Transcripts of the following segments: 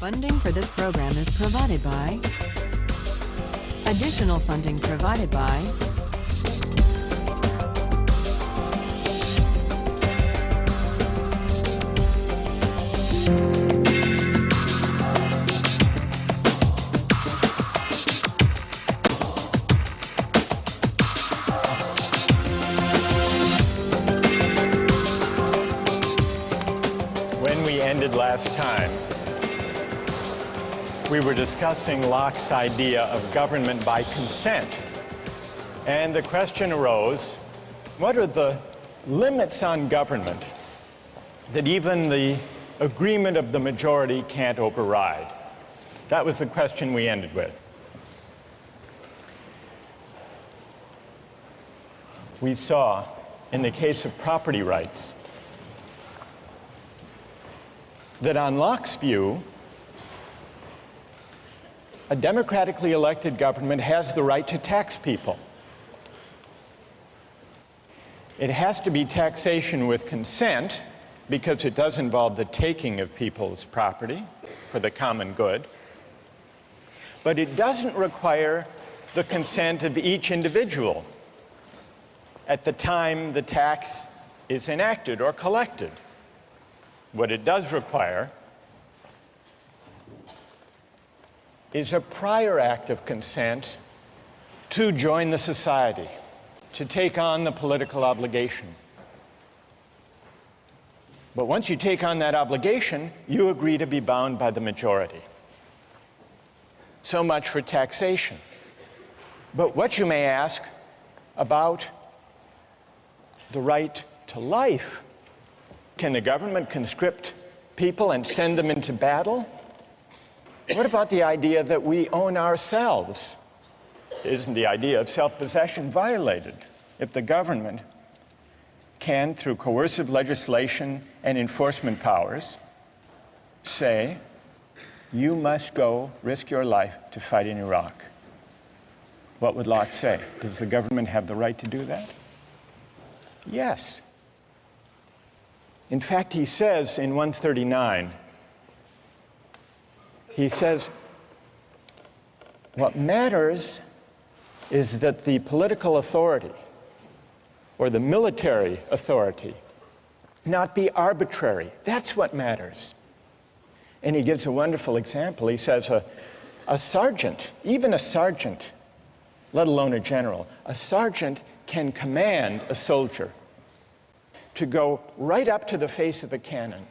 Funding for this program is provided by. Additional funding provided by. When we ended last time, we were discussing Locke's idea of government by consent. And the question arose, what are the limits on government that even the agreement of the majority can't override? That was the question we ended with. We saw, in the case of property rights, that on Locke's view, a democratically elected government has the right to tax people. It has to be taxation with consent because it does involve the taking of people's property for the common good. But it doesn't require the consent of each individual at the time the tax is enacted or collected. What it does require is a prior act of consent to join the society, to take on the political obligation. But once you take on that obligation, you agree to be bound by the majority. So much for taxation. But what you may ask about the right to life? Can the government conscript people and send them into battle? What about the idea that we own ourselves? Isn't the idea of self-possession violated if the government can, through coercive legislation and enforcement powers, say, you must go risk your life to fight in Iraq? What would Locke say? Does the government have the right to do that? Yes. In fact, he says in 139, he says, what matters is that the political authority or the military authority not be arbitrary. That's what matters. And he gives a wonderful example. He says a sergeant, even a sergeant, let alone a general, a sergeant can command a soldier to go right up to the face of a cannon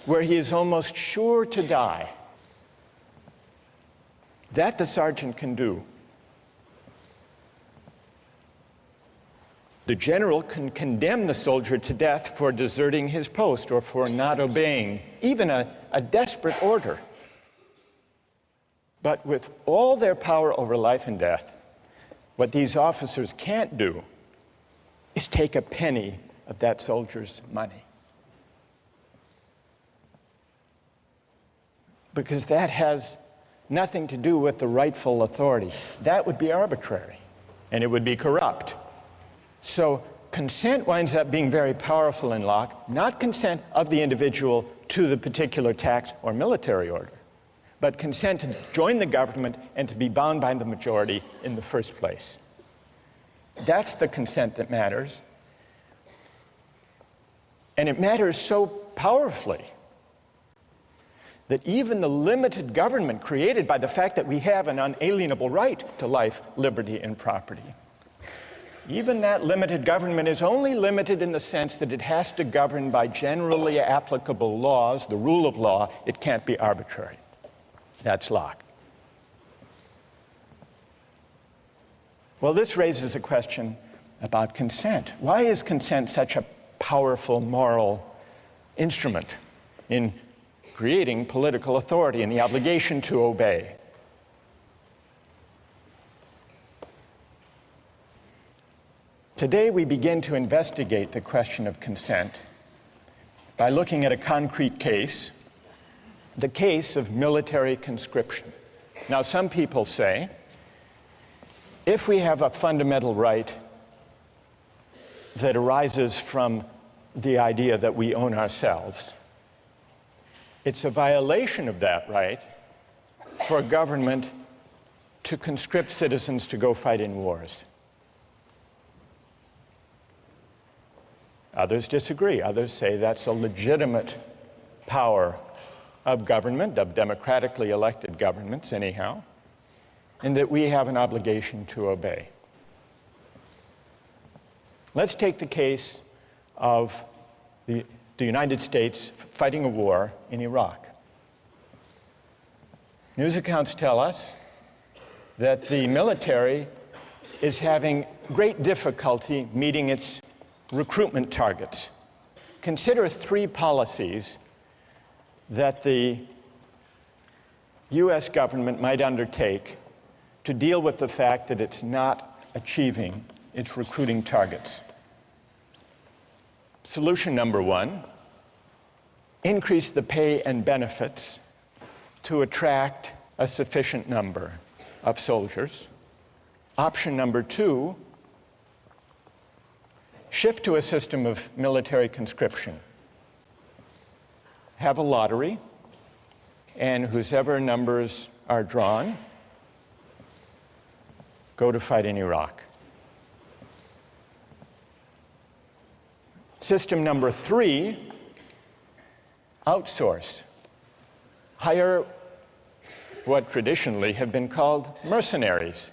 where he is almost sure to die. That the sergeant can do. The general can condemn the soldier to death for deserting his post or for not obeying even a desperate order. But with all their power over life and death, what these officers can't do is take a penny of that soldier's money. Because that has nothing to do with the rightful authority. That would be arbitrary, and it would be corrupt. So consent winds up being very powerful in Locke, not consent of the individual to the particular tax or military order, but consent to join the government and to be bound by the majority in the first place. That's the consent that matters. And it matters so powerfully that even the limited government created by the fact that we have an unalienable right to life, liberty, and property, even that limited government is only limited in the sense that it has to govern by generally applicable laws, the rule of law. It can't be arbitrary. That's Locke. Well, this raises a question about consent. Why is consent such a powerful moral instrument in creating political authority and the obligation to obey? Today, we begin to investigate the question of consent by looking at a concrete case, the case of military conscription. Now, some people say, if we have a fundamental right that arises from the idea that we own ourselves, It's a violation of that right for a government to conscript citizens to go fight in wars. Others disagree. Others say that's a legitimate power of government, of democratically elected governments anyhow, and that we have an obligation to obey. Let's take the case of the United States fighting a war in Iraq. News accounts tell us that the military is having great difficulty meeting its recruitment targets. Consider 3 policies that the US government might undertake to deal with the fact that it's not achieving its recruiting targets. Solution number 1, increase the pay and benefits to attract a sufficient number of soldiers. Option number 2, shift to a system of military conscription. Have a lottery, and whosever numbers are drawn go to fight in Iraq. System number 3, outsource. Hire what traditionally have been called mercenaries.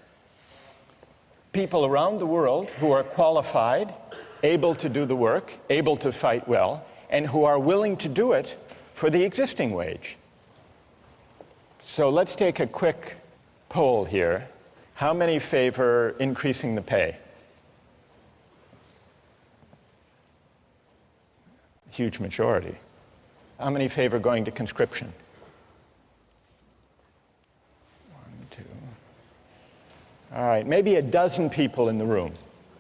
People around the world who are qualified, able to do the work, able to fight well, and who are willing to do it for the existing wage. So let's take a quick poll here. How many favor increasing the pay? Huge majority. How many favor going to conscription? 1, 2. All right, maybe a dozen people in the room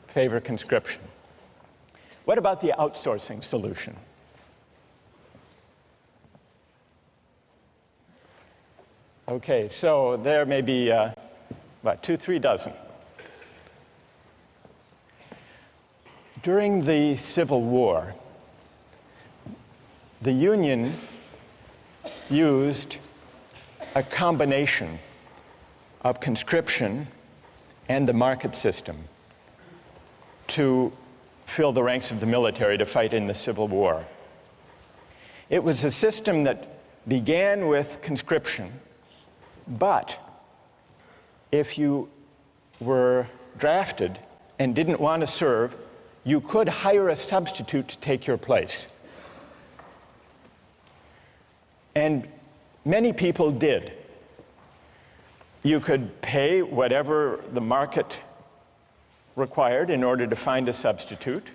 favor conscription. What about the outsourcing solution? Okay, so there may be about 2-3 dozen. During the Civil War, the Union used a combination of conscription and the market system to fill the ranks of the military to fight in the Civil War. It was a system that began with conscription, but if you were drafted and didn't want to serve, you could hire a substitute to take your place. And many people did. You could pay whatever the market required in order to find a substitute.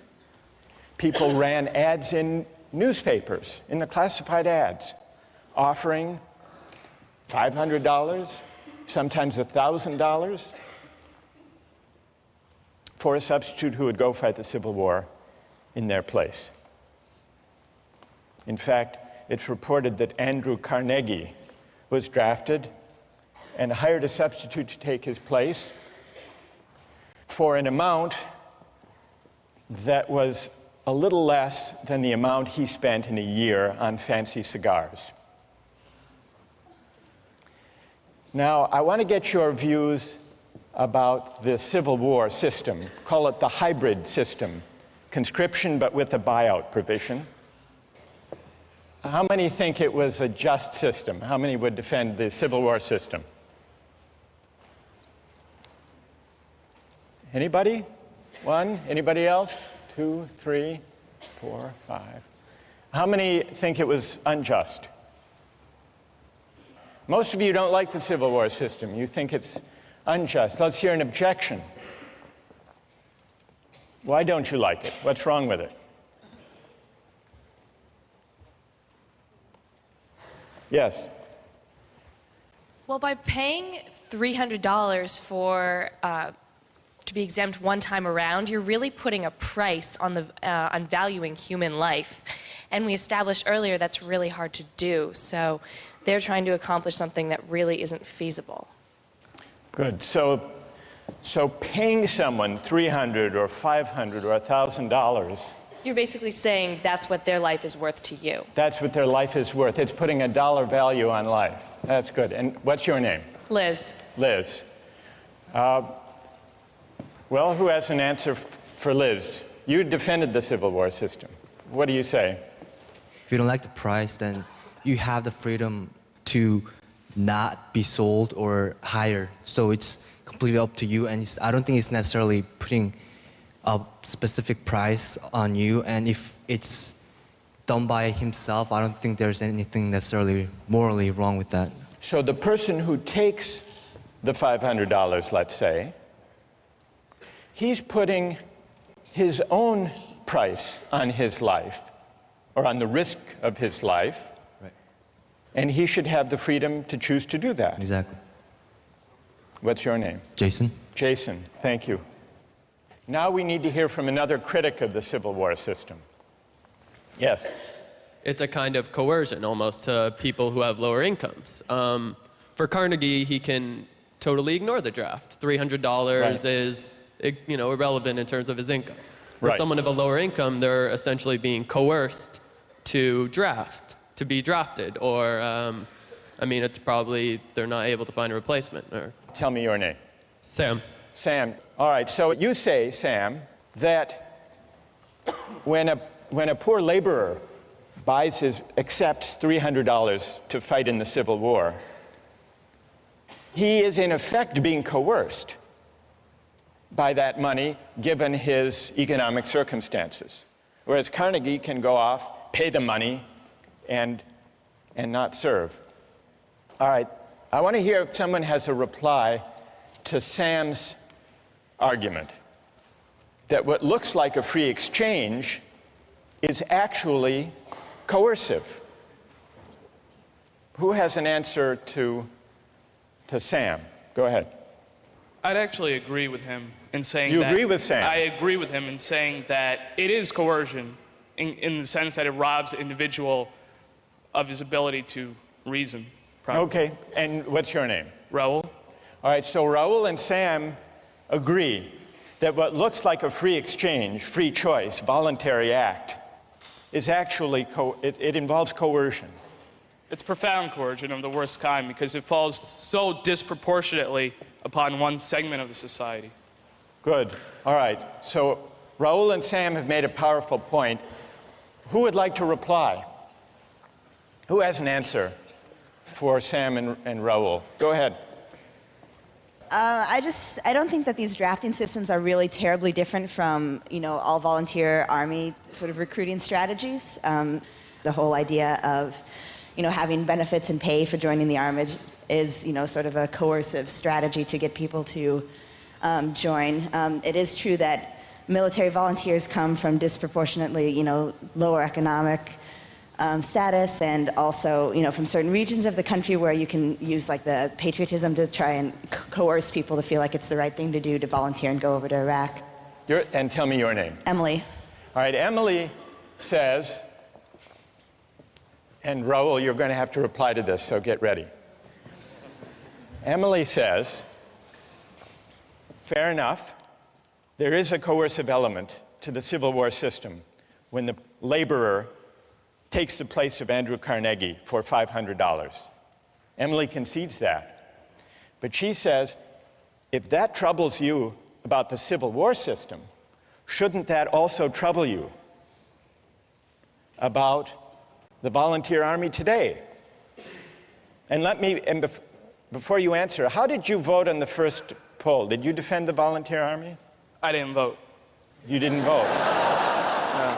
People ran ads in newspapers, in the classified ads, offering $500, sometimes $1,000 for a substitute who would go fight the Civil War in their place. In fact, it's reported that Andrew Carnegie was drafted and hired a substitute to take his place for an amount that was a little less than the amount he spent in a year on fancy cigars. Now, I want to get your views about the Civil War system. Call it the hybrid system, conscription but with a buyout provision. How many think it was a just system? How many would defend the Civil War system? Anybody? 1? Anybody else? 2, 3, 4, 5. How many think it was unjust? Most of you don't like the Civil War system. You think it's unjust. Let's hear an objection. Why don't you like it? What's wrong with it? Yes? Well, by paying $300 for to be exempt one time around, you're really putting a price on on valuing human life. And we established earlier that's really hard to do. So they're trying to accomplish something that really isn't feasible. Good. So paying someone $300 or $500 or $1,000 You're basically saying that's what their life is worth to you. That's what their life is worth. It's putting a dollar value on life. That's good. And what's your name? Liz. Liz. Well, who has an answer for Liz? You defended the Civil War system. What do you say? If you don't like the price, then you have the freedom to not be sold or hired. So it's completely up to you, and I don't think it's necessarily putting a specific price on you, and if it's done by himself, I don't think there's anything necessarily morally wrong with that. So the person who takes the $500, let's say, he's putting his own price on his life, or on the risk of his life, right. And he should have the freedom to choose to do that. Exactly. What's your name? Jason? Jason, thank you. Now we need to hear from another critic of the Civil War system. Yes? It's a kind of coercion almost to people who have lower incomes. For Carnegie, he can totally ignore the draft. $300 Right. is irrelevant in terms of his income. For Right. someone of a lower income, they're essentially being coerced to be drafted, or it's probably they're not able to find a replacement. Or Tell me your name. Sam. Sam. All right, so you say, Sam, that when a poor laborer accepts $300 to fight in the Civil War, he is in effect being coerced by that money given his economic circumstances. Whereas Carnegie can go off, pay the money, and not serve. All right, I want to hear if someone has a reply to Sam's argument that what looks like a free exchange is actually coercive. Who has an answer to Sam? Go ahead. I'd actually agree with him in saying You that... agree with Sam? I agree with him in saying that it is coercion in the sense that it robs the individual of his ability to reason. Okay, and what's your name? Raul? All right, so Raul and Sam agree that what looks like a free exchange, free choice, voluntary act, is actually, it involves coercion. It's profound coercion of the worst kind because it falls so disproportionately upon one segment of the society. Good. All right, so Raul and Sam have made a powerful point. Who would like to reply? Who has an answer for Sam and Raul? Go ahead. I don't think that these drafting systems are really terribly different from, all volunteer army sort of recruiting strategies. The whole idea of, having benefits and pay for joining the army is, sort of a coercive strategy to get people to join. It is true that military volunteers come from disproportionately, lower economic status, and also, from certain regions of the country where you can use like the patriotism to try and coerce people to feel like it's the right thing to do to volunteer and go over to Iraq. And tell me your name. Emily. All right, Emily says, and Raul, you're going to have to reply to this, so get ready. Emily says, fair enough, there is a coercive element to the Civil War system when the laborer takes the place of Andrew Carnegie for $500. Emily concedes that. But she says, if that troubles you about the Civil War system, shouldn't that also trouble you about the volunteer army today? And before you answer, how did you vote on the first poll? Did you defend the volunteer army? I didn't vote. You didn't vote? No.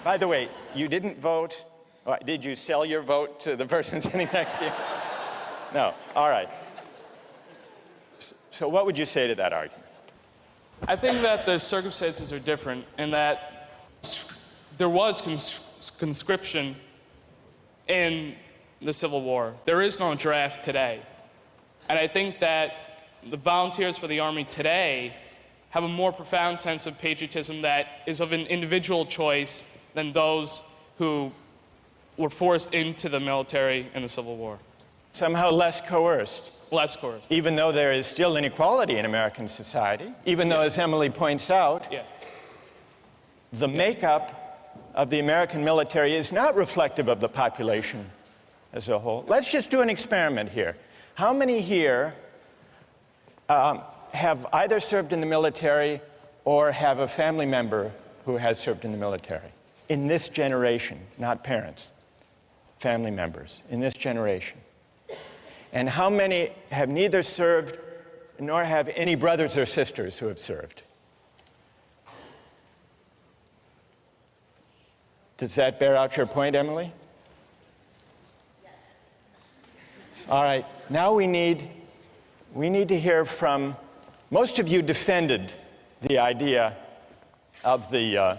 By the way, you didn't vote. Did you sell your vote to the person sitting next to you? No. All right. So what would you say to that argument? I think that the circumstances are different in that there was conscription in the Civil War. There is no draft today. And I think that the volunteers for the Army today have a more profound sense of patriotism that is of an individual choice than those who were forced into the military in the Civil War. Somehow less coerced. Less coerced. Even though there is still inequality in American society, even though, as Emily points out, the makeup of the American military is not reflective of the population as a whole. Let's just do an experiment here. How many here have either served in the military or have a family member who has served in the military? In this generation, not parents, family members, in this generation. And how many have neither served nor have any brothers or sisters who have served? Does that bear out your point, Emily? Yes. All right, now we need to hear from, most of you defended the idea of the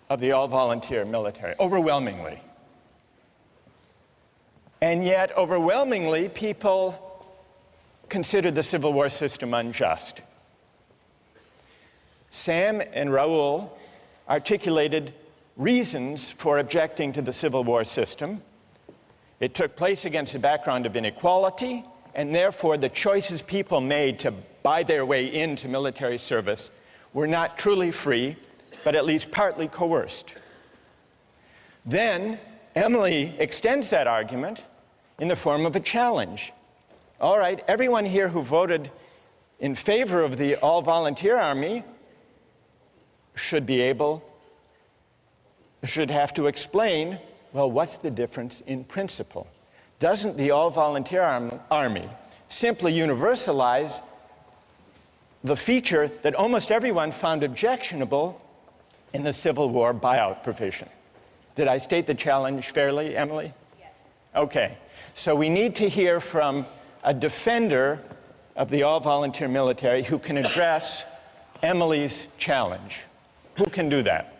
all-volunteer military, overwhelmingly. And yet, overwhelmingly, people considered the Civil War system unjust. Sam and Raul articulated reasons for objecting to the Civil War system. It took place against a background of inequality, and therefore the choices people made to buy their way into military service were not truly free, but at least partly coerced. Then Emily extends that argument in the form of a challenge. All right, everyone here who voted in favor of the all-volunteer army should have to explain, well, what's the difference in principle? Doesn't the all-volunteer army simply universalize the feature that almost everyone found objectionable in the Civil War buyout provision? Did I state the challenge fairly, Emily? Yes. Okay, so we need to hear from a defender of the all-volunteer military who can address Emily's challenge. Who can do that?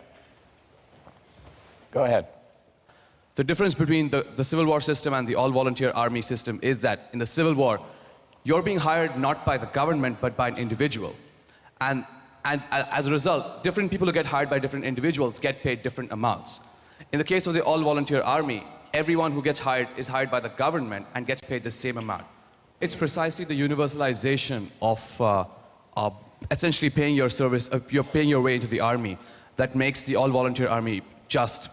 Go ahead. The difference between the Civil War system and the all-volunteer army system is that in the Civil War, you're being hired not by the government, but by an individual. And as a result, different people who get hired by different individuals get paid different amounts. In the case of the all-volunteer army, everyone who gets hired is hired by the government and gets paid the same amount. It's precisely the universalization of essentially paying your service, you're paying your way into the army, that makes the all-volunteer army just.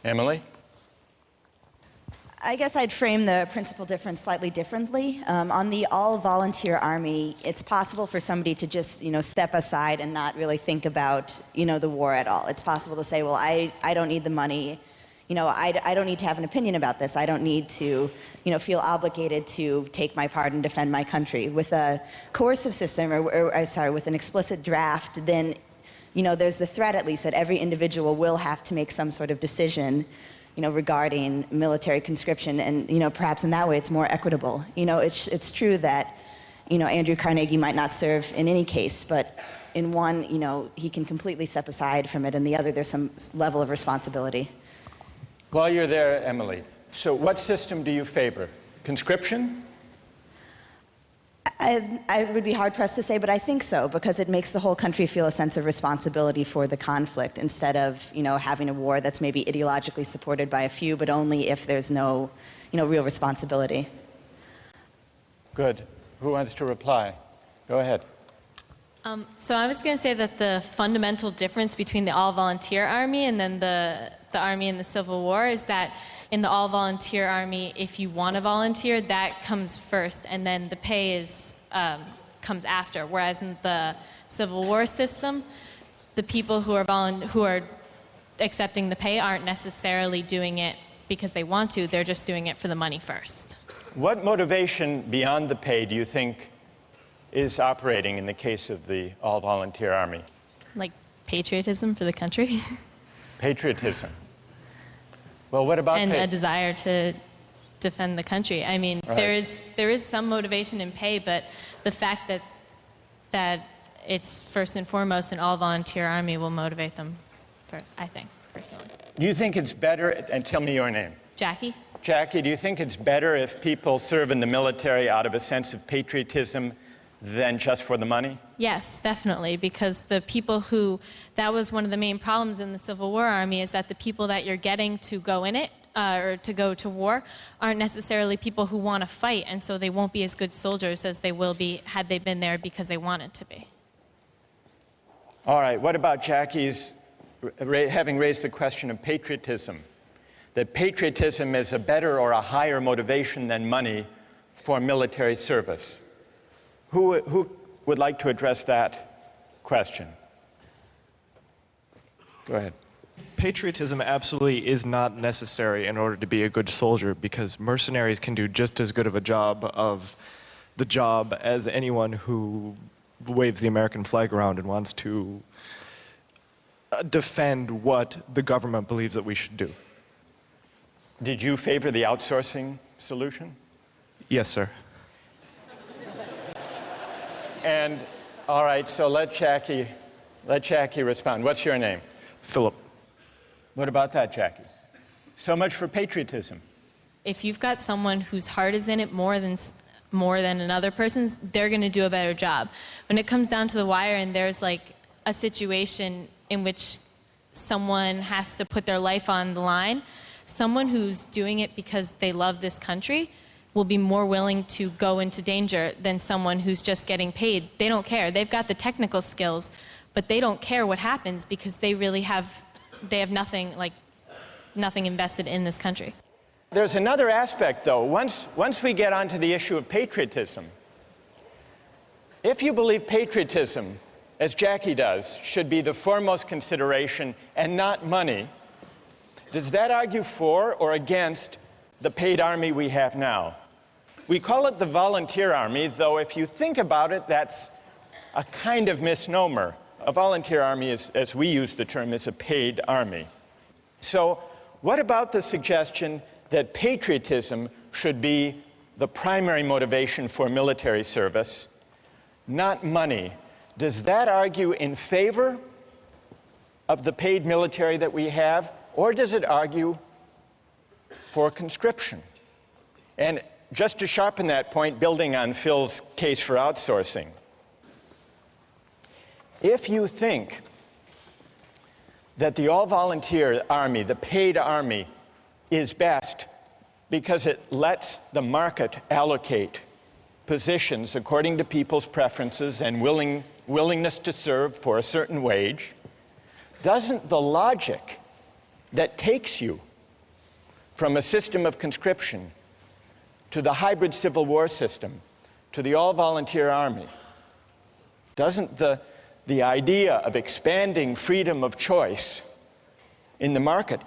Emily? I guess I'd frame the principal difference slightly differently. On the all-volunteer army, it's possible for somebody to just, step aside and not really think about, the war at all. It's possible to say, well, I don't need the money. I don't need to have an opinion about this. I don't need to, feel obligated to take my part and defend my country. With a coercive system, with an explicit draft, then, there's the threat, at least, that every individual will have to make some sort of decision regarding military conscription, and perhaps in that way it's more equitable. It's true that Andrew Carnegie might not serve in any case, but in one he can completely step aside from it, and the other there's some level of responsibility. While you're there, Emily, so what system do you favor? Conscription? I would be hard-pressed to say, but I think so, because it makes the whole country feel a sense of responsibility for the conflict, instead of, having a war that's maybe ideologically supported by a few, but only if there's no, real responsibility. Good. Who wants to reply? Go ahead. So I was going to say that the fundamental difference between the all-volunteer army and then the army in the Civil War is that in the all-volunteer army, if you want to volunteer, that comes first, and then the pay comes after. Whereas in the Civil War system, the people who are accepting the pay aren't necessarily doing it because they want to. They're just doing it for the money first. What motivation beyond the pay do you think is operating in the case of the all-volunteer army? Like patriotism for the country. Patriotism. Well, what about and pay? a desire to defend the country. I mean, Right. there is some motivation in pay, but the fact that it's first and foremost an all-volunteer army will motivate them first, I think, personally. Do you think it's better, and tell me your name. Jackie? Jackie, do you think it's better if people serve in the military out of a sense of patriotism than just for the money? Yes, definitely, because the people that was one of the main problems in the Civil War Army, is that the people that you're getting to go in it, or to go to war, aren't necessarily people who want to fight, and so they won't be as good soldiers as they will be had they been there because they wanted to be. All right, what about Jackie's having raised the question of patriotism? That patriotism is a better or a higher motivation than money for military service. Who would like to address that question? Go ahead. Patriotism absolutely is not necessary in order to be a good soldier, because mercenaries can do just as good of a job as anyone who waves the American flag around and wants to defend what the government believes that we should do. Did you favor the outsourcing solution? Yes, sir. And, all right, so let Jackie respond. What's your name? Philip. What about that, Jackie? So much for patriotism. If you've got someone whose heart is in it more than another person's, they're going to do a better job. When it comes down to the wire and there's like a situation in which someone has to put their life on the line, someone who's doing it because they love this country will be more willing to go into danger than someone who's just getting paid. They don't care. They've got the technical skills, but they don't care what happens because they have nothing invested in this country. There's another aspect, though. Once we get onto the issue of patriotism, if you believe patriotism, as Jackie does, should be the foremost consideration and not money, does that argue for or against the paid army we have now? We call it the volunteer army, though if you think about it, that's a kind of misnomer. A volunteer army, as we use the term, is a paid army. So what about the suggestion that patriotism should be the primary motivation for military service, not money? Does that argue in favor of the paid military that we have, or does it argue for conscription? And just to sharpen that point, building on Phil's case for outsourcing, if you think that the all-volunteer army, the paid army, is best because it lets the market allocate positions according to people's preferences and willingness to serve for a certain wage, doesn't the logic that takes you from a system of conscription to the hybrid Civil War system, to the all-volunteer army, doesn't the idea of expanding freedom of choice in the market,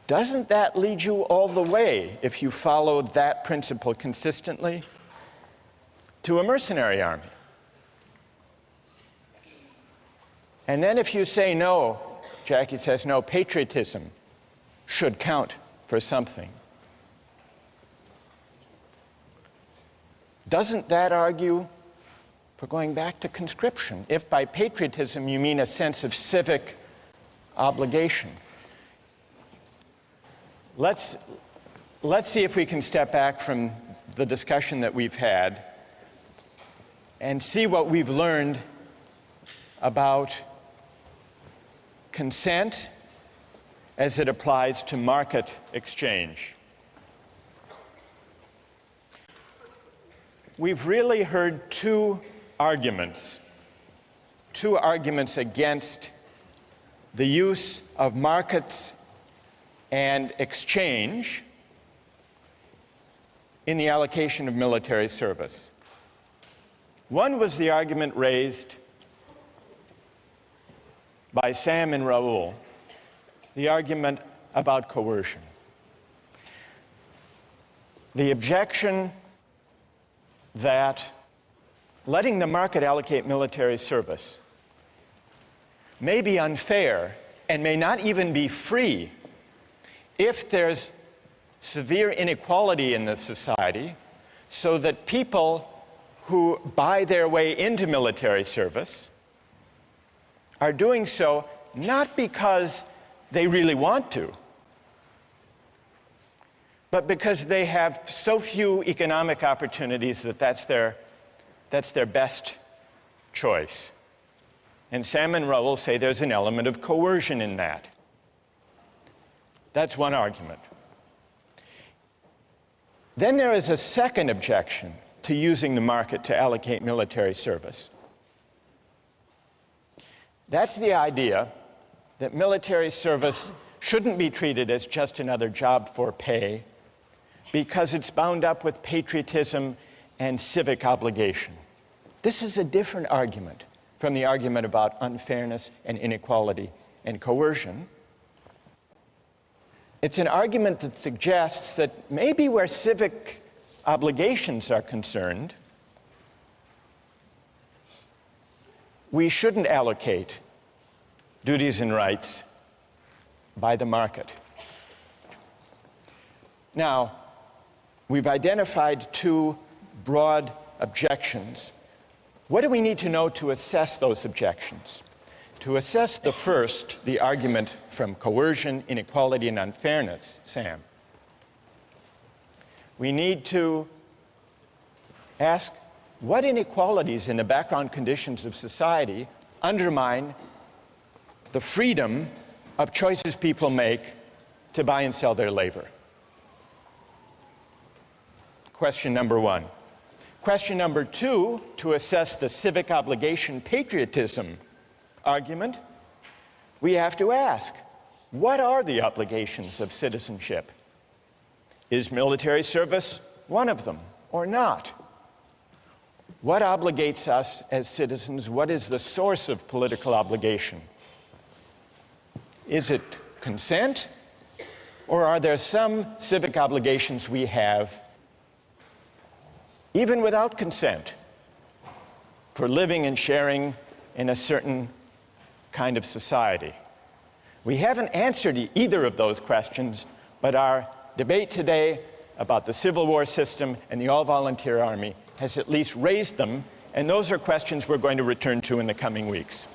doesn't that lead you all the way, if you follow that principle consistently, to a mercenary army? And then if you say no, Jackie says no, patriotism should count for something, doesn't that argue for going back to conscription, if by patriotism you mean a sense of civic obligation? Let's see if we can step back from the discussion that we've had and see what we've learned about consent as it applies to market exchange. We've really heard two arguments against the use of markets and exchange in the allocation of military service. One was the argument raised by Sam and Raul, the argument about coercion. The objection that letting the market allocate military service may be unfair and may not even be free if there's severe inequality in the society, so that people who buy their way into military service are doing so not because they really want to, but because they have so few economic opportunities that that's their best choice. And Sam and Raul say there's an element of coercion in that. That's one argument. Then there is a second objection to using the market to allocate military service. That's the idea that military service shouldn't be treated as just another job for pay because it's bound up with patriotism and civic obligation. This is a different argument from the argument about unfairness and inequality and coercion. It's an argument that suggests that maybe where civic obligations are concerned, we shouldn't allocate duties and rights by the market. Now, we've identified two broad objections. What do we need to know to assess those objections? To assess the first, the argument from coercion, inequality, and unfairness, Sam, we need to ask what inequalities in the background conditions of society undermine the freedom of choices people make to buy and sell their labor. Question number one. Question number two, to assess the civic obligation patriotism argument, we have to ask, what are the obligations of citizenship? Is military service one of them or not? What obligates us as citizens? What is the source of political obligation? Is it consent, or are there some civic obligations we have even without consent for living and sharing in a certain kind of society? We haven't answered either of those questions, but our debate today about the Civil War system and the all-volunteer army has at least raised them, and those are questions we're going to return to in the coming weeks.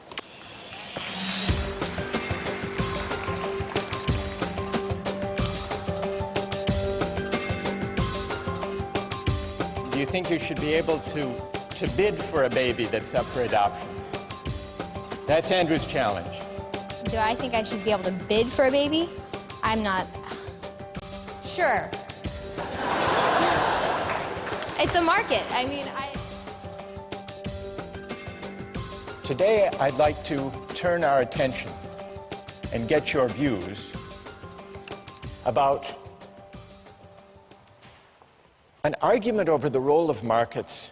Do you think you should be able to bid for a baby that's up for adoption? That's Andrew's challenge. Do I think I should be able to bid for a baby? I'm not sure. It's a market. I mean, Today, I'd like to turn our attention and get your views about an argument over the role of markets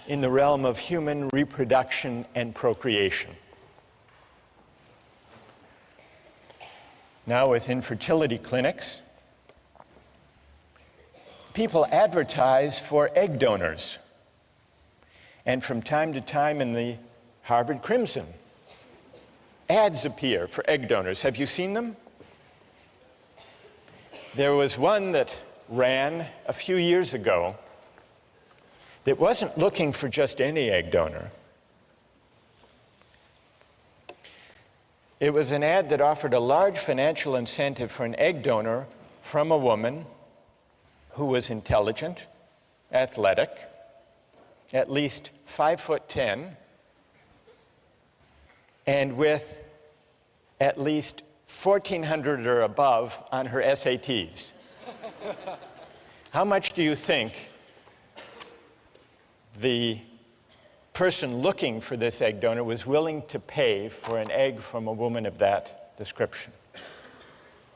in the realm of human reproduction and procreation. Now, with infertility clinics, people advertise for egg donors. And from time to time in the Harvard Crimson, ads appear for egg donors. Have you seen them? There was one that ran a few years ago that wasn't looking for just any egg donor. It was an ad that offered a large financial incentive for an egg donor from a woman who was intelligent, athletic, at least 5'10", and with at least 1,400 or above on her SATs. How much do you think the person looking for this egg donor was willing to pay for an egg from a woman of that description?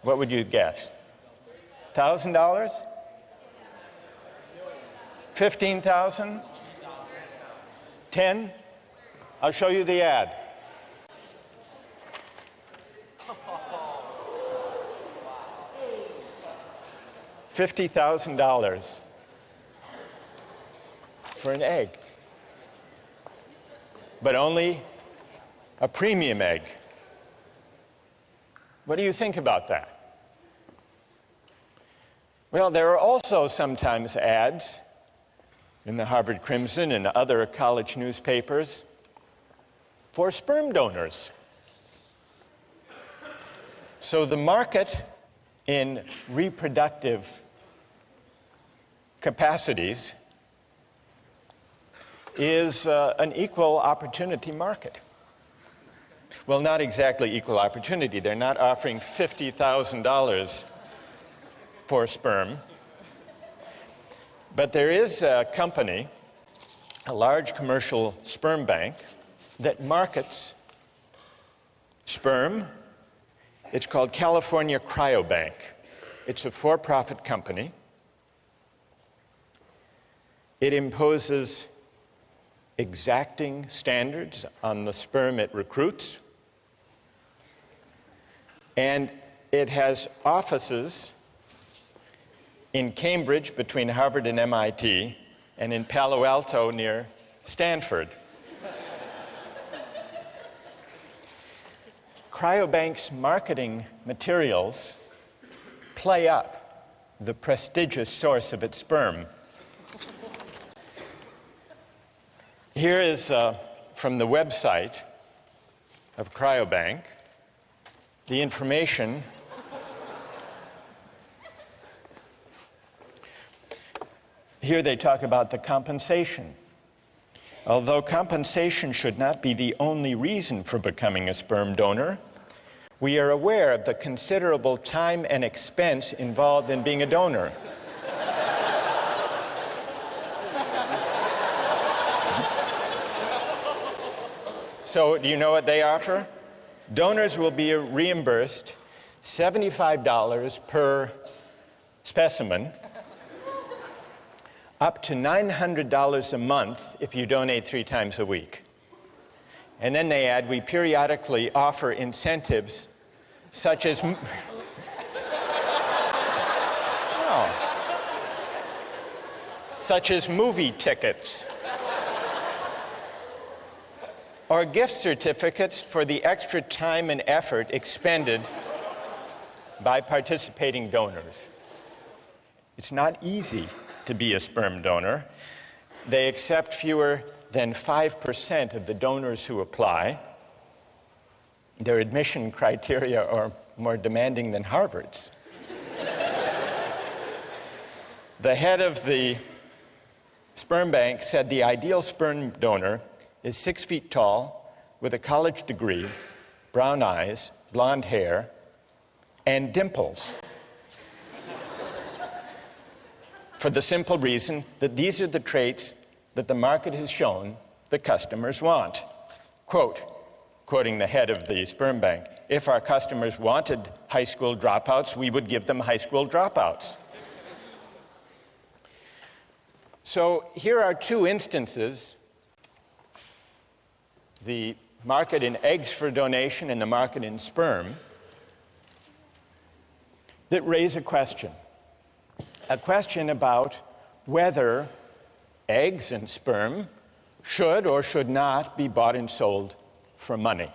What would you guess? $1,000? 15,000? 10? I'll show you the ad. $50,000 for an egg, but only a premium egg. What do you think about that? Well, there are also sometimes ads in the Harvard Crimson and other college newspapers for sperm donors. So the market in reproductive capacities is an equal opportunity market. Well, not exactly equal opportunity. They're not offering $50,000 for sperm. But there is a company, a large commercial sperm bank, that markets sperm. It's called California Cryobank. It's a for-profit company. It imposes exacting standards on the sperm it recruits. And it has offices in Cambridge between Harvard and MIT, and in Palo Alto near Stanford. Cryobank's marketing materials play up the prestigious source of its sperm. Here is from the website of Cryobank the information. Here they talk about the compensation. Although compensation should not be the only reason for becoming a sperm donor, we are aware of the considerable time and expense involved in being a donor. So, do you know what they offer? Donors will be reimbursed $75 per specimen, up to $900 a month if you donate 3 times a week. And then they add, we periodically offer incentives such as such as movie tickets or gift certificates for the extra time and effort expended by participating donors. It's not easy to be a sperm donor. They accept fewer than 5% of the donors who apply. Their admission criteria are more demanding than Harvard's. The head of the sperm bank said the ideal sperm donor is 6 feet tall, with a college degree, brown eyes, blonde hair, and dimples. For the simple reason that these are the traits that the market has shown the customers want. Quote, quoting the head of the sperm bank, if our customers wanted high school dropouts, we would give them high school dropouts. So here are 2 instances, the market in eggs for donation and the market in sperm, that raise a question about whether eggs and sperm should or should not be bought and sold for money.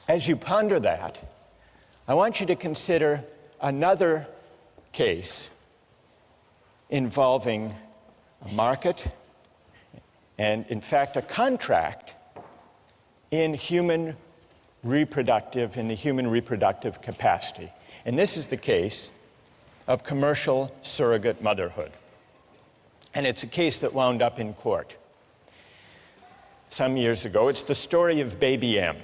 As you ponder that, I want you to consider another case involving a market and, in fact, a contract in the human reproductive capacity. And this is the case of commercial surrogate motherhood. And it's a case that wound up in court some years ago. It's the story of Baby M.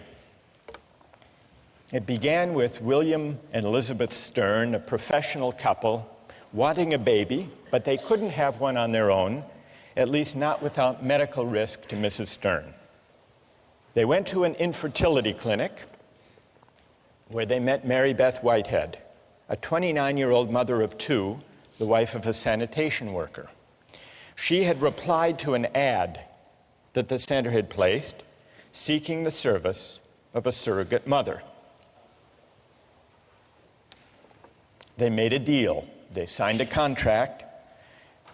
It began with William and Elizabeth Stern, a professional couple, wanting a baby, but they couldn't have one on their own, at least not without medical risk to Mrs. Stern. They went to an infertility clinic where they met Mary Beth Whitehead, a 29-year-old mother of 2, the wife of a sanitation worker. She had replied to an ad that the center had placed, seeking the service of a surrogate mother. They made a deal. They signed a contract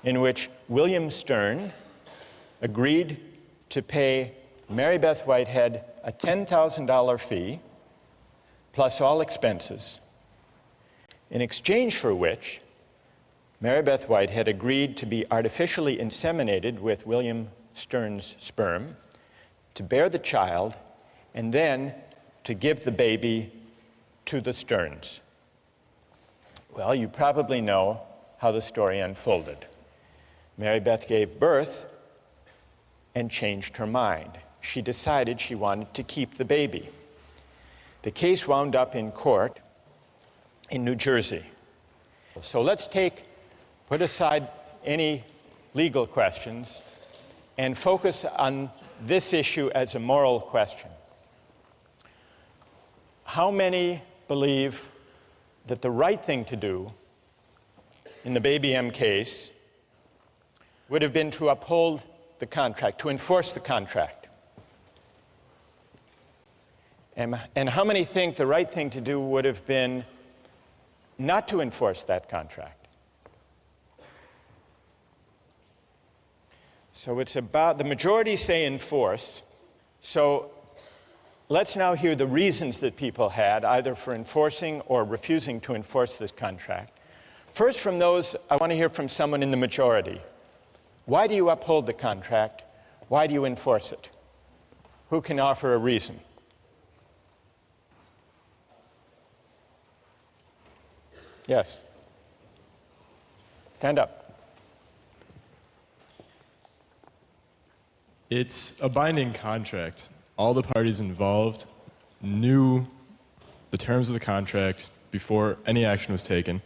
in which William Stern agreed to pay Mary Beth Whitehead a $10,000 fee plus all expenses, in exchange for which Mary Beth Whitehead agreed to be artificially inseminated with William Stern's sperm, to bear the child, and then to give the baby to the Sterns. Well, you probably know how the story unfolded. Mary Beth gave birth and changed her mind. She decided she wanted to keep the baby. The case wound up in court in New Jersey. So let's put aside any legal questions and focus on this issue as a moral question. How many believe that the right thing to do in the Baby M case would have been to uphold the contract, to enforce the contract? And how many think the right thing to do would have been not to enforce that contract? So it's about, the majority say enforce. So let's now hear the reasons that people had, either for enforcing or refusing to enforce this contract. First, from those, I want to hear from someone in the majority. Why do you uphold the contract? Why do you enforce it? Who can offer a reason? Yes. Stand up. It's a binding contract. All the parties involved knew the terms of the contract before any action was taken.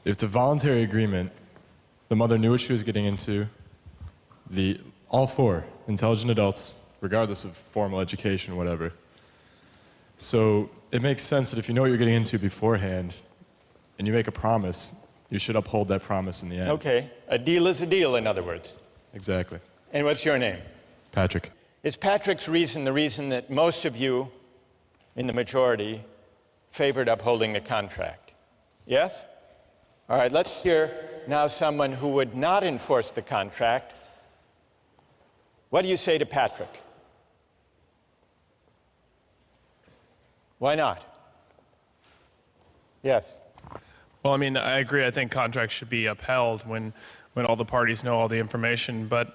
It's a voluntary agreement. The mother knew what she was getting into. All four intelligent adults, regardless of formal education, whatever. So it makes sense that if you know what you're getting into beforehand and you make a promise, you should uphold that promise in the end. Okay. A deal is a deal, in other words. Exactly. And what's your name? Patrick. Is Patrick's reason the reason that most of you in the majority favored upholding the contract? Yes? All right, let's hear now someone who would not enforce the contract. What do you say to Patrick? Why not? Yes. Well, I mean, I agree. I think contracts should be upheld when all the parties know all the information. But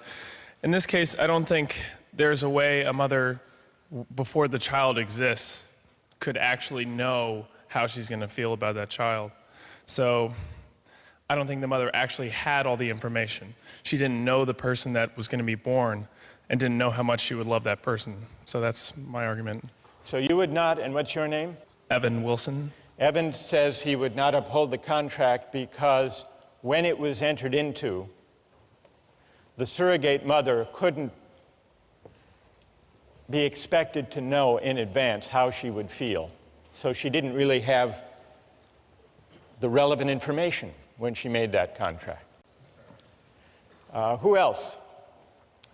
in this case, I don't think there's a way a mother, before the child exists, could actually know how she's going to feel about that child. So I don't think the mother actually had all the information. She didn't know the person that was going to be born and didn't know how much she would love that person. So that's my argument. So you would not, and what's your name? Evan Wilson. Evan says he would not uphold the contract because when it was entered into, the surrogate mother couldn't be expected to know in advance how she would feel. So she didn't really have the relevant information when she made that contract. Who else?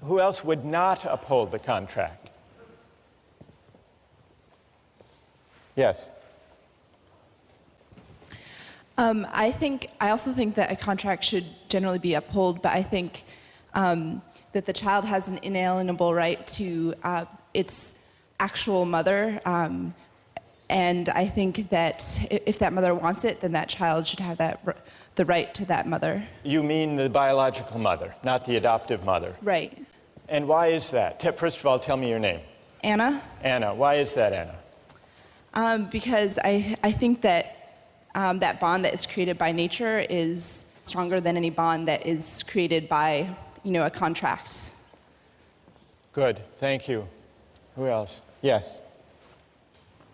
Who else would not uphold the contract? Yes. I also think that a contract should generally be upheld, but I think that the child has an inalienable right to its actual mother, and I think that if that mother wants it, then that child should have the right to that mother. You mean the biological mother, not the adoptive mother? Right. And why is that? First of all, tell me your name. Anna? Anna. Why is that, Anna? Because I think that that bond that is created by nature is stronger than any bond that is created by, a contract. Good, thank you. Who else? Yes.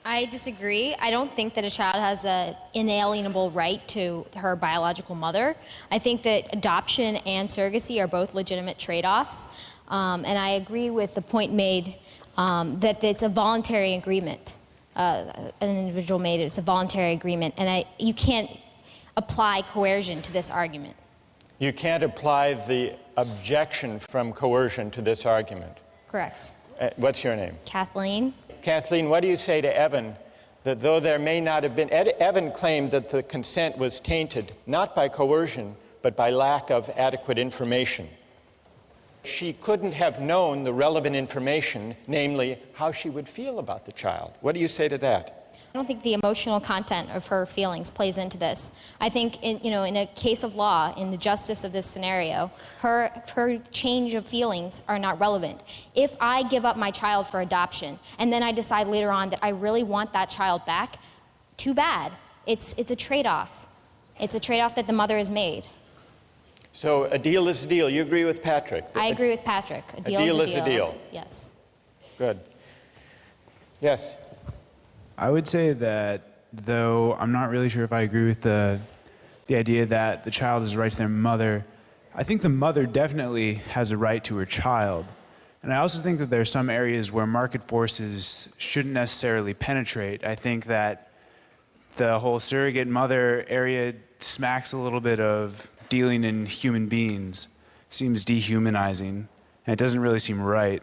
I disagree. I don't think that a child has an inalienable right to her biological mother. I think that adoption and surrogacy are both legitimate trade-offs. And I agree with the point made that it's a voluntary agreement. An individual made it. It's a voluntary agreement. And you can't apply coercion to this argument. You can't apply the objection from coercion to this argument. Correct. What's your name? Kathleen. Kathleen, what do you say to Evan that though there may not have been, Evan claimed that the consent was tainted not by coercion but by lack of adequate information. She couldn't have known the relevant information, namely how she would feel about the child. What do you say to that? I don't think the emotional content of her feelings plays into this. I think in a case of law, in the justice of this scenario, her change of feelings are not relevant. If I give up my child for adoption and then I decide later on that I really want that child back, too bad. It's a trade-off. It's a trade-off that the mother has made. So a deal is a deal. You agree with Patrick? I agree with Patrick. A deal is a deal. Yes. Good. Yes. I would say that, though I'm not really sure if I agree with the idea that the child has a right to their mother, I think the mother definitely has a right to her child. And I also think that there are some areas where market forces shouldn't necessarily penetrate. I think that the whole surrogate mother area smacks a little bit of dealing in human beings. Seems dehumanizing, and it doesn't really seem right.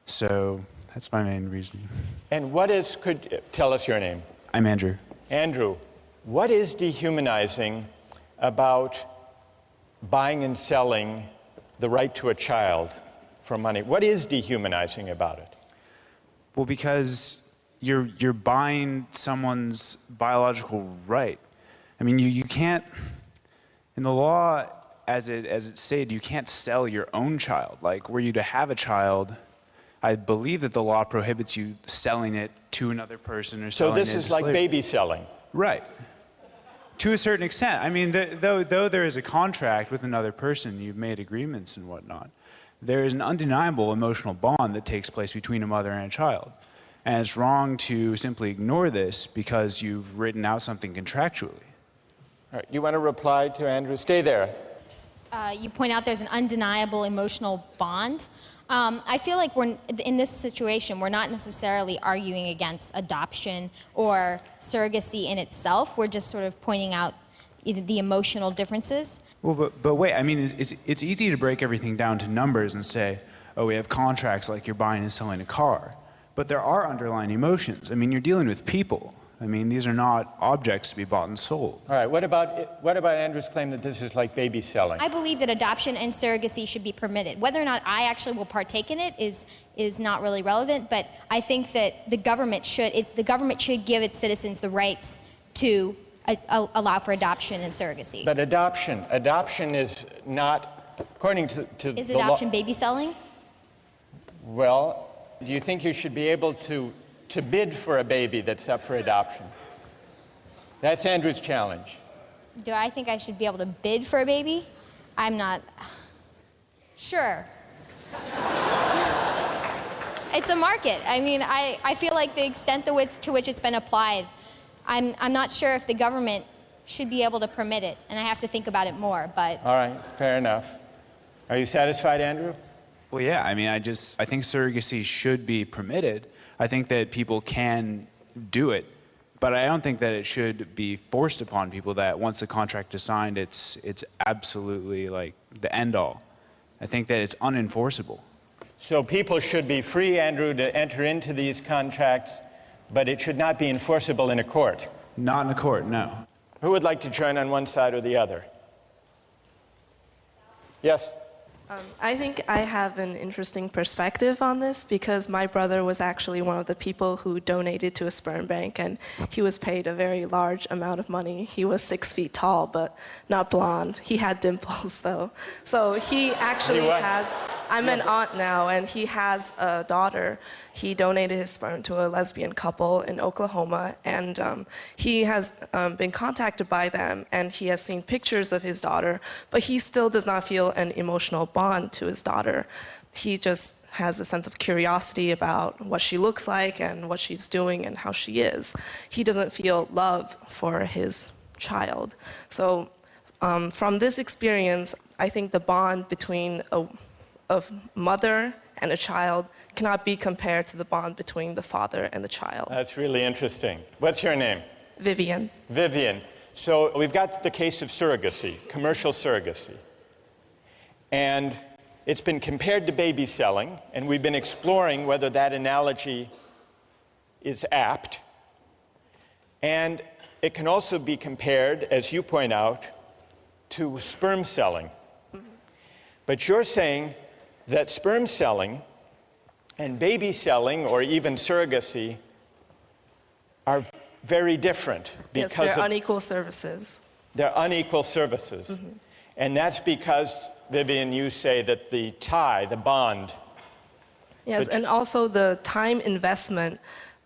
So that's my main reason. And tell us your name. I'm Andrew. Andrew, what is dehumanizing about buying and selling the right to a child for money? What is dehumanizing about it? Well, because you're buying someone's biological right. I mean, you can't, in the law, as it's stated, you can't sell your own child. Like, were you to have a child, I believe that the law prohibits you selling it to another person or selling it So this is into like slavery. baby selling. Right. To a certain extent. I mean, though there is a contract with another person, you've made agreements and whatnot, there is an undeniable emotional bond that takes place between a mother and a child. And it's wrong to simply ignore this because you've written out something contractually. All right, you want to reply to Andrew? Stay there. You point out there's an undeniable emotional bond. I feel like in this situation, we're not necessarily arguing against adoption or surrogacy in itself. We're just sort of pointing out the emotional differences. Well, but wait, I mean, it's easy to break everything down to numbers and say, oh, we have contracts like you're buying and selling a car. But there are underlying emotions. I mean, you're dealing with people. I mean, these are not objects to be bought and sold. All right, what about Andrew's claim that this is like baby selling? I believe that adoption and surrogacy should be permitted. Whether or not I actually will partake in it is not really relevant, but I think that the government should give its citizens the rights to allow for adoption and surrogacy. But adoption is not, according to Is the law. adoption baby selling? Well, do you think you should be able to bid for a baby that's up for adoption? That's Andrew's challenge. Do I think I should be able to bid for a baby? I'm not sure. It's a market. I mean, I feel like the extent to which it's been applied, I'm not sure if the government should be able to permit it, and I have to think about it more, but... All right, fair enough. Are you satisfied, Andrew? Well, yeah, I mean, I think surrogacy should be permitted. I think that people can do it, but I don't think that it should be forced upon people that once the contract is signed, it's absolutely like the end all. I think that it's unenforceable. So people should be free, Andrew, to enter into these contracts, but it should not be enforceable in a court. Not in a court, no. Who would like to join on one side or the other? Yes? I think I have an interesting perspective on this because my brother was actually one of the people who donated to a sperm bank, and he was paid a very large amount of money. He was 6 feet tall, but not blonde. He had dimples, though. So he actually has... I'm an aunt now, and he has a daughter. He donated his sperm to a lesbian couple in Oklahoma, and he has been contacted by them, and he has seen pictures of his daughter, but he still does not feel an emotional bond to his daughter. He just has a sense of curiosity about what she looks like and what she's doing and how she is. He doesn't feel love for his child. So from this experience, I think the bond between a mother and a child cannot be compared to the bond between the father and the child. That's really interesting. What's your name? Vivian. Vivian. So we've got the case of surrogacy, commercial surrogacy. And it's been compared to baby selling, and we've been exploring whether that analogy is apt. And it can also be compared, as you point out, to sperm selling. But you're saying that sperm selling and baby selling, or even surrogacy, are very different. Yes, they're unequal services. They're unequal services. Mm-hmm. And that's because, Vivian, you say that the tie, the bond... Yes, and also the time investment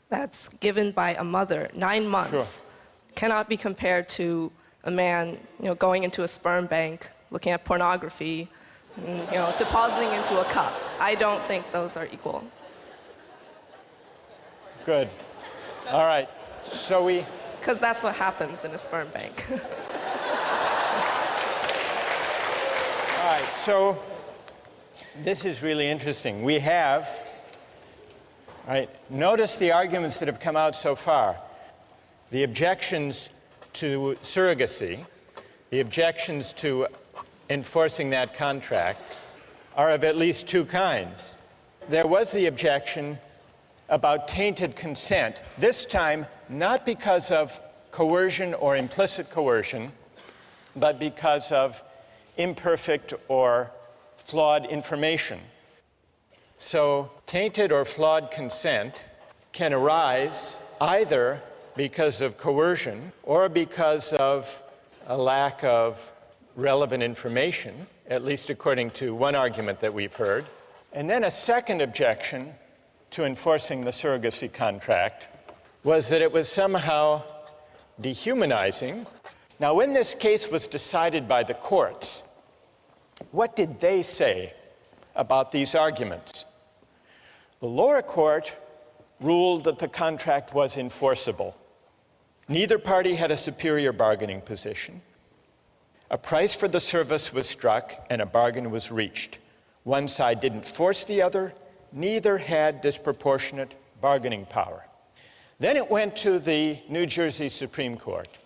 that's given by a mother, 9 months, cannot be compared to a man, going into a sperm bank, looking at pornography, and, depositing into a cup. I don't think those are equal. Good. All right. So we... Because that's what happens in a sperm bank. All right, so this is really interesting. We have, right, notice the arguments that have come out so far. The objections to surrogacy, the objections to enforcing that contract are of at least two kinds. There was the objection about tainted consent, this time not because of coercion or implicit coercion, but because of imperfect or flawed information. So tainted or flawed consent can arise either because of coercion or because of a lack of relevant information, at least according to one argument that we've heard. And then a second objection to enforcing the surrogacy contract was that it was somehow dehumanizing. Now, when this case was decided by the courts, what did they say about these arguments? The lower court ruled that the contract was enforceable. Neither party had a superior bargaining position. A price for the service was struck and a bargain was reached. One side didn't force the other, neither had disproportionate bargaining power. Then it went to the New Jersey Supreme Court.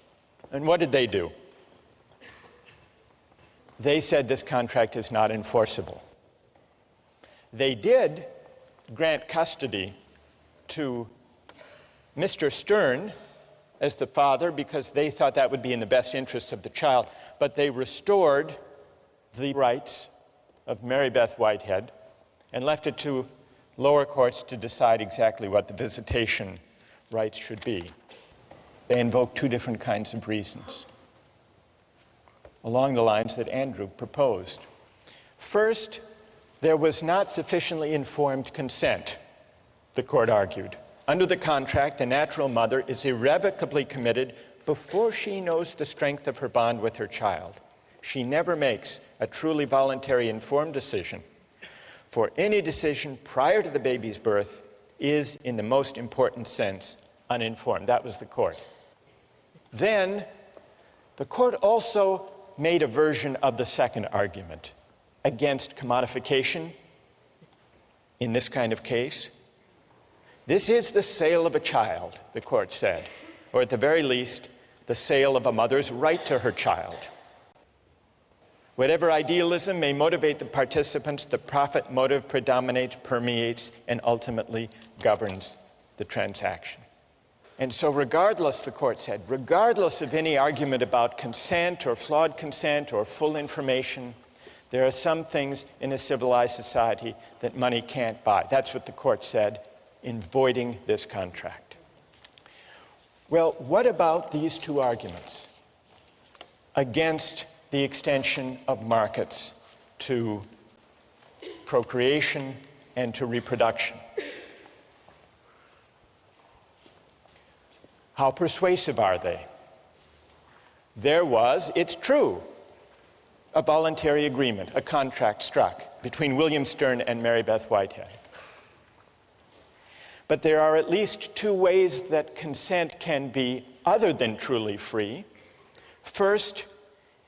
And what did they do? They said this contract is not enforceable. They did grant custody to Mr. Stern as the father because they thought that would be in the best interest of the child, but they restored the rights of Mary Beth Whitehead and left it to lower courts to decide exactly what the visitation rights should be. They invoked two different kinds of reasons, along the lines that Andrew proposed. First, there was not sufficiently informed consent, the court argued. Under the contract, the natural mother is irrevocably committed before she knows the strength of her bond with her child. She never makes a truly voluntary informed decision, for any decision prior to the baby's birth is, in the most important sense, uninformed. That was the court. Then, the court also made a version of the second argument against commodification in this kind of case. This is the sale of a child, the court said, or at the very least, the sale of a mother's right to her child. Whatever idealism may motivate the participants, the profit motive predominates, permeates, and ultimately governs the transaction. And so regardless, the court said, regardless of any argument about consent or flawed consent or full information, there are some things in a civilized society that money can't buy. That's what the court said in voiding this contract. Well, what about these two arguments against the extension of markets to procreation and to reproduction? How persuasive are they? There was, it's true, a voluntary agreement, a contract struck between William Stern and Mary Beth Whitehead. But there are at least two ways that consent can be other than truly free. First,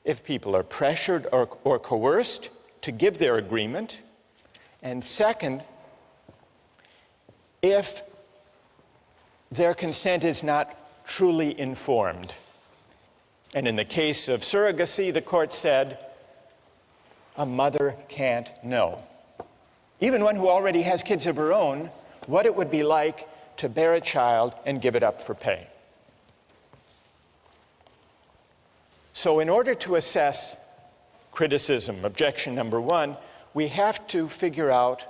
if people are pressured or coerced to give their agreement. And second, if their consent is not truly informed. And in the case of surrogacy, the court said, a mother can't know, even one who already has kids of her own, what it would be like to bear a child and give it up for pay. So in order to assess criticism, objection number one, we have to figure out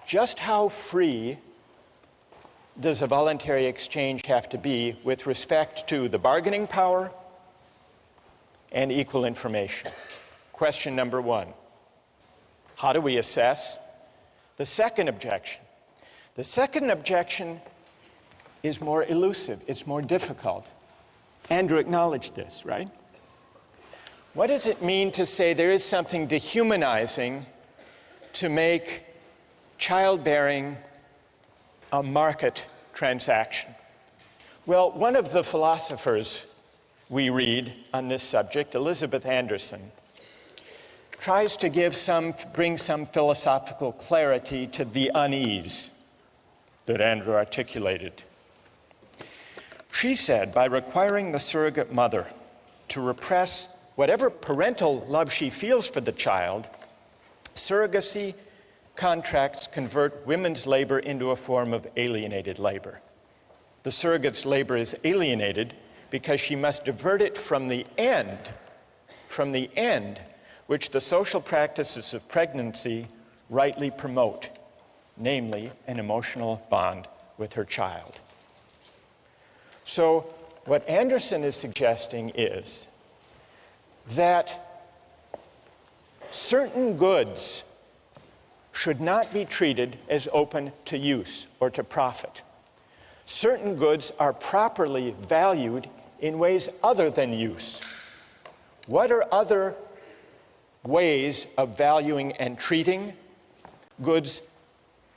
just how free does a voluntary exchange have to be with respect to the bargaining power and equal information. Question number one, how do we assess the second objection? The second objection is more elusive, it's more difficult. Andrew acknowledged this, right? What does it mean to say there is something dehumanizing to make childbearing a market transaction? Well, one of the philosophers we read on this subject, Elizabeth Anderson, tries to bring some philosophical clarity to the unease that Andrew articulated. She said, by requiring the surrogate mother to repress whatever parental love she feels for the child, surrogacy contracts convert women's labor into a form of alienated labor. The surrogate's labor is alienated because she must divert it from the end which the social practices of pregnancy rightly promote, namely an emotional bond with her child. So what Anderson is suggesting is that certain goods should not be treated as open to use or to profit. Certain goods are properly valued in ways other than use. What are other ways of valuing and treating goods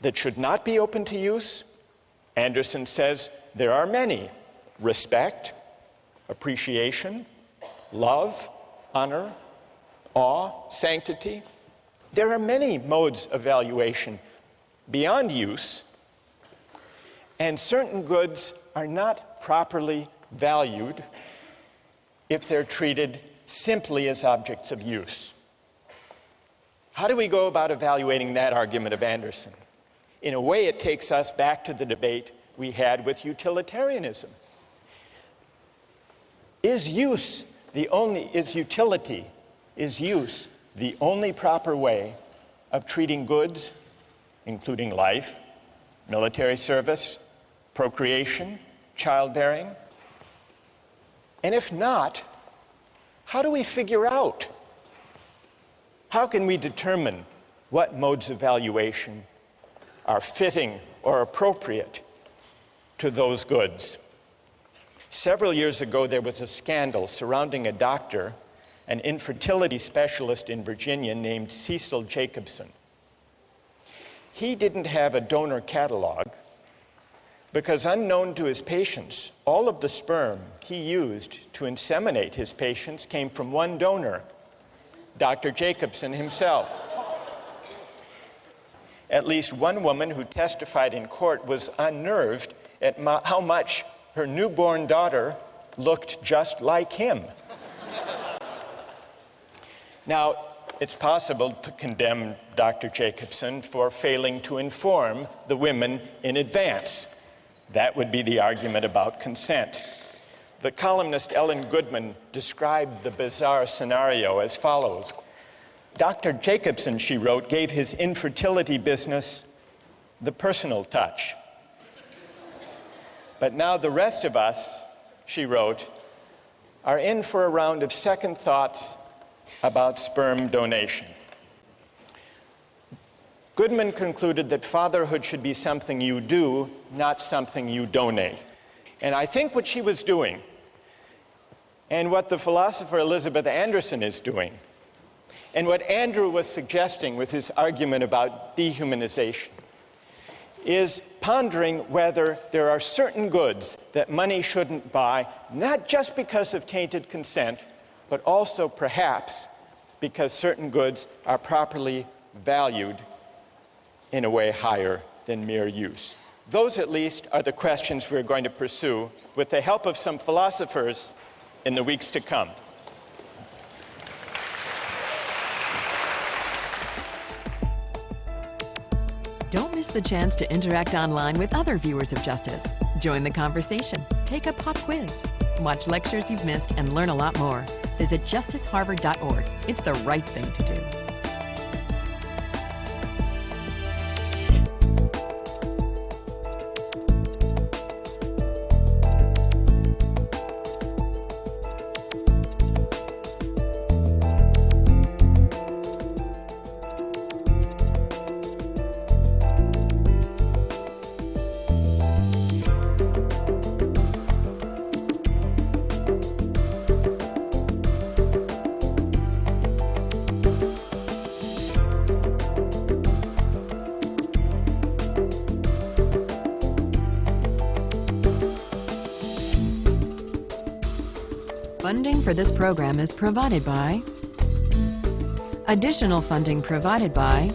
that should not be open to use? Anderson says there are many: respect, appreciation, love, honor, awe, sanctity. There are many modes of valuation beyond use, and certain goods are not properly valued if they're treated simply as objects of use. How do we go about evaluating that argument of Anderson? In a way, it takes us back to the debate we had with utilitarianism. Is use the only proper way of treating goods, including life, military service, procreation, childbearing? And if not, how do we figure out? How can we determine what modes of valuation are fitting or appropriate to those goods? Several years ago, there was a scandal surrounding a doctor, an infertility specialist in Virginia named Cecil Jacobson. He didn't have a donor catalog because, unknown to his patients, all of the sperm he used to inseminate his patients came from one donor, Dr. Jacobson himself. At least one woman who testified in court was unnerved at how much her newborn daughter looked just like him. Now, it's possible to condemn Dr. Jacobson for failing to inform the women in advance. That would be the argument about consent. The columnist Ellen Goodman described the bizarre scenario as follows. Dr. Jacobson, she wrote, gave his infertility business the personal touch. But now the rest of us, she wrote, are in for a round of second thoughts about sperm donation. Goodman concluded that fatherhood should be something you do, not something you donate. And I think what she was doing, and what the philosopher Elizabeth Anderson is doing, and what Andrew was suggesting with his argument about dehumanization, is pondering whether there are certain goods that money shouldn't buy, not just because of tainted consent, but also perhaps because certain goods are properly valued in a way higher than mere use. Those, at least, are the questions we're going to pursue with the help of some philosophers in the weeks to come. Don't miss the chance to interact online with other viewers of Justice. Join the conversation, take a pop quiz, watch lectures you've missed, and learn a lot more. Visit justiceharvard.org. It's the right thing to do. Funding for this program is provided by Additional funding provided by